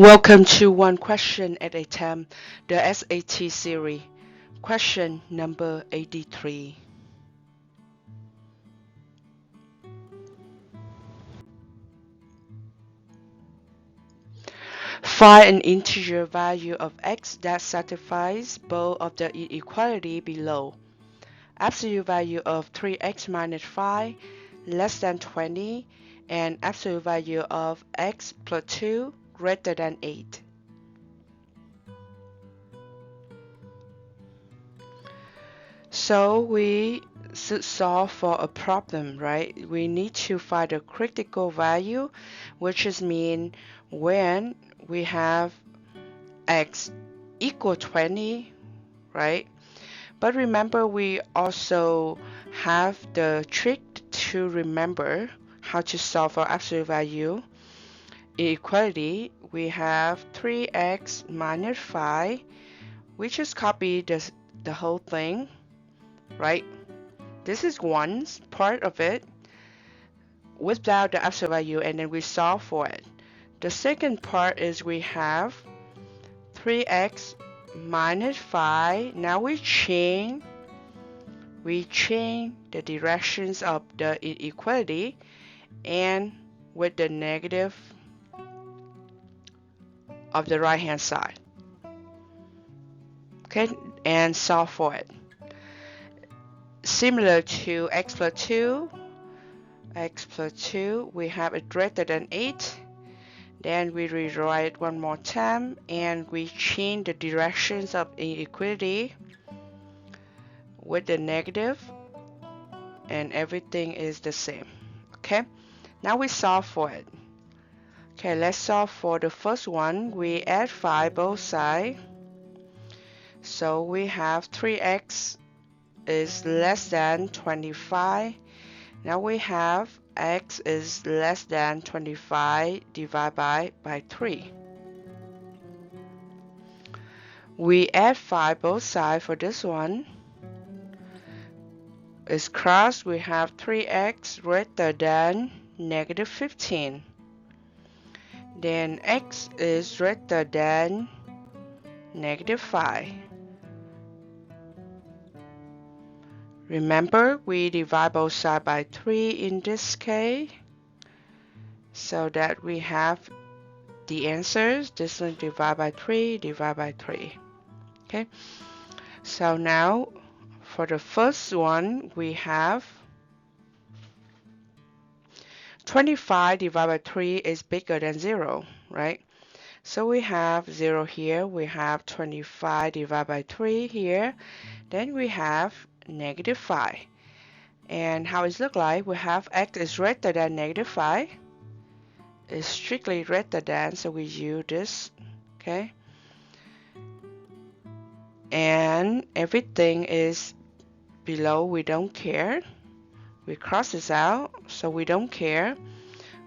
Welcome to One Question at a Time, the SAT series. Question number 83. Find an integer value of x that satisfies both of the inequality below. Absolute value of 3x minus 5 less than 20 and absolute value of x plus 2 greater than 8. So we should solve for a problem, right? We need to find a critical value, which is mean when we have x equal 20, right? But remember, we also have the trick to remember how to solve for absolute value. Inequality, we have 3x minus 5. We just copy the whole thing, right? This is one part of it without the absolute value, and then we solve for it. The second part is we have 3x minus 5. Now we change the directions of the inequality and with the negative of the right hand side. Okay, and solve for it. Similar to x plus 2, we have it greater than 8. Then we rewrite one more time and we change the directions of inequality with the negative, and everything is the same. Okay, now we solve for it. Okay, let's solve for the first one. We add 5 both sides. So we have 3x is less than 25. Now we have x is less than 25 divided by 3. We add 5 both sides for this one. Is crossed, we have 3x greater than negative 15. Then x is greater than negative 5. Remember, we divide both sides by 3 in this case, so that we have the answers. This one divide by 3, divide by 3. Okay, so now for the first one, we have 25 divided by 3 is bigger than 0, right? So we have 0 here, we have 25 divided by 3 here, then we have negative 5. And how it look like, we have x is greater than negative 5. It's strictly greater than, so we use this, okay? And everything is below, we don't care. We cross this out, so we don't care,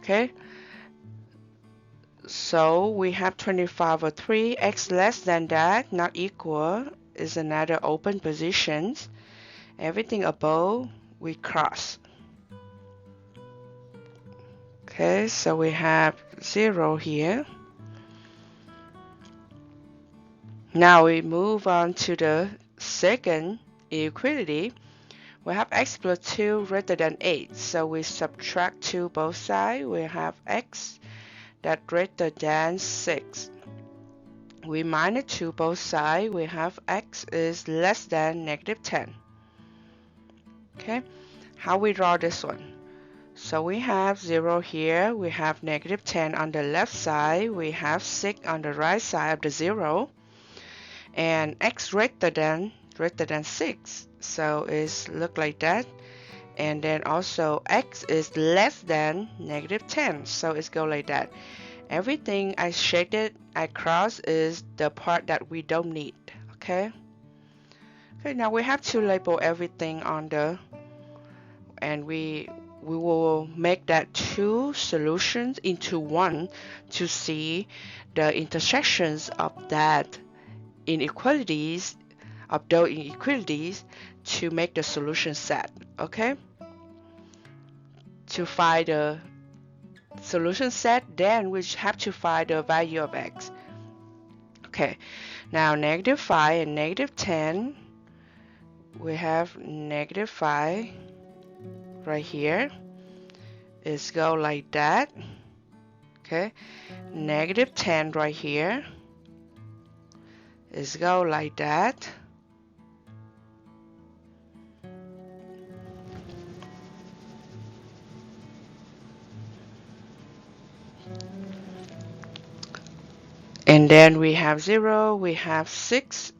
okay? So we have 25 over 3, x less than that, not equal, is another open positions. Everything above, we cross. Okay, so we have 0 here. Now we move on to the second inequality. We have x plus 2 greater than 8. So we subtract 2 both sides. We have x that greater than 6. We minus 2 both sides. We have x is less than negative 10. Okay, how we draw this one? So we have 0 here. We have negative 10 on the left side. We have 6 on the right side of the 0. And x greater than 6. So it's look like that. And then also x is less than negative 10. So it's go like that. Everything I shaded, I cross is the part that we don't need. Okay. Okay, now we have to label everything on the, and we will make that 2 solutions into 1 to see the intersections of that inequalities, of those inequalities, to make the solution set. Okay, to find the solution set, then we have to find the value of x. Okay, now -5 and -10, we have -5 right here. It's go like that. Okay, -10 right here. It's go like that. And then we have 0, we have 6.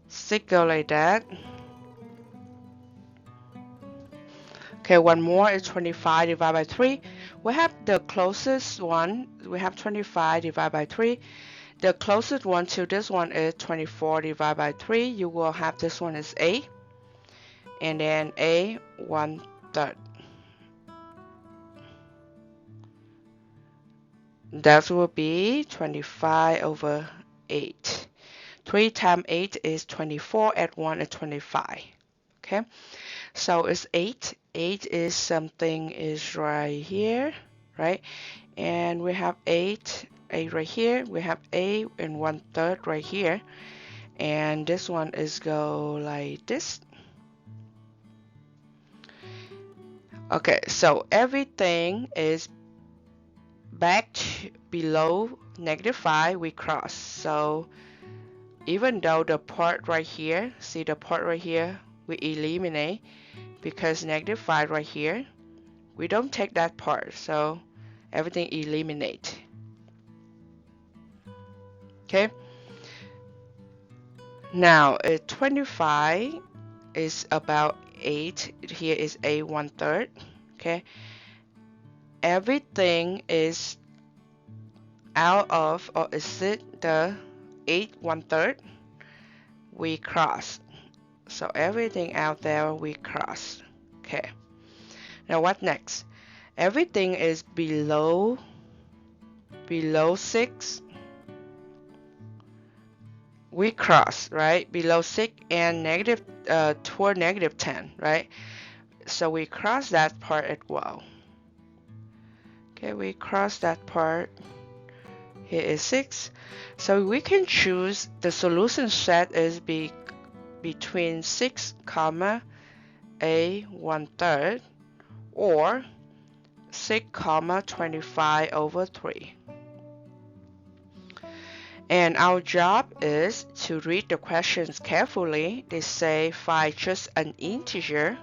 6 go like that. Okay, one more is 25 divided by 3. We have the closest one. We have 25 divided by 3. The closest one to this one is 24 divided by 3. You will have this one is A. And then A 1/3. That will be 25 over 8. 3 times 8 is 24. Add 1 is 25. Okay, so it's 8. 8 is something is right here, right? And we have 8 right here. We have A and 1/3 right here. And this one is go like this. Okay, so everything is back to below -5, we cross. So even though the part right here, see the part right here, we eliminate because -5 right here, we don't take that part. So everything eliminate. Okay. Now 25 is about 8. Here is A 1/3. Okay. Everything is out of, or is it the 8 1/3? We cross. So everything out there we cross. Okay. Now what next? Everything is below 6. We cross, right? Below 6 and toward -10, right? So we cross that part as well. Okay, we cross that part. Here is 6. So we can choose the solution set is between 6, comma A 1/3 or 6, comma 25 over 3. And our job is to read the questions carefully. They say find just an integer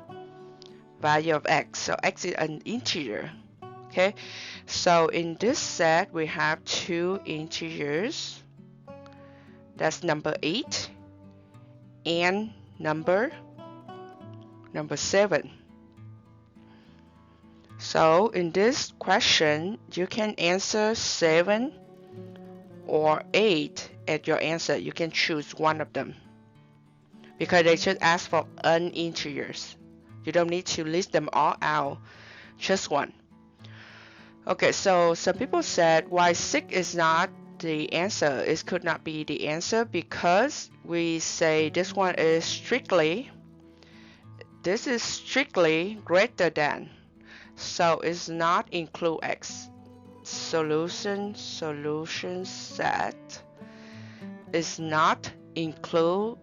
value of x. So x is an integer. Okay, so in this set we have 2 integers. That's number 8 and number 7. So in this question you can answer 7 or 8 at your answer. You can choose one of them because they just ask for integers. You don't need to list them all out, just one. Okay, so some people said why 6 is not the answer. It could not be the answer because we say this one is strictly, this is strictly greater than, so it's not include x. Solution set is not included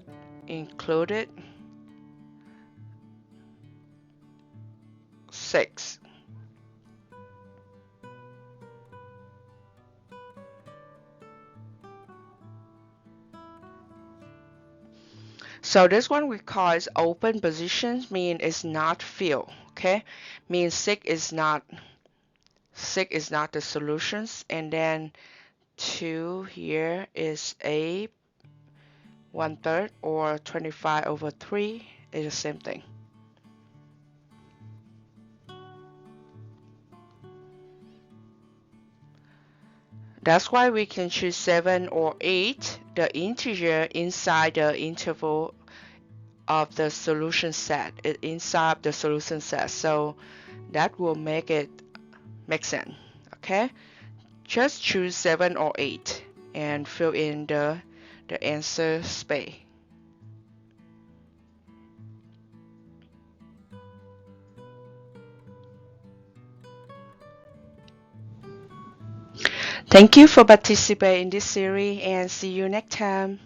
6. So this one we call is open positions, mean it's not filled. Okay, means 6 is not the solutions. And then 2 here is A 1/3 or 25 over 3 is the same thing. That's why we can choose 7 or 8, the integer inside the interval of the solution set, inside the solution set. So that will make it make sense. Okay, just choose 7 or 8 and fill in the answer space. Thank you for participating in this series and see you next time.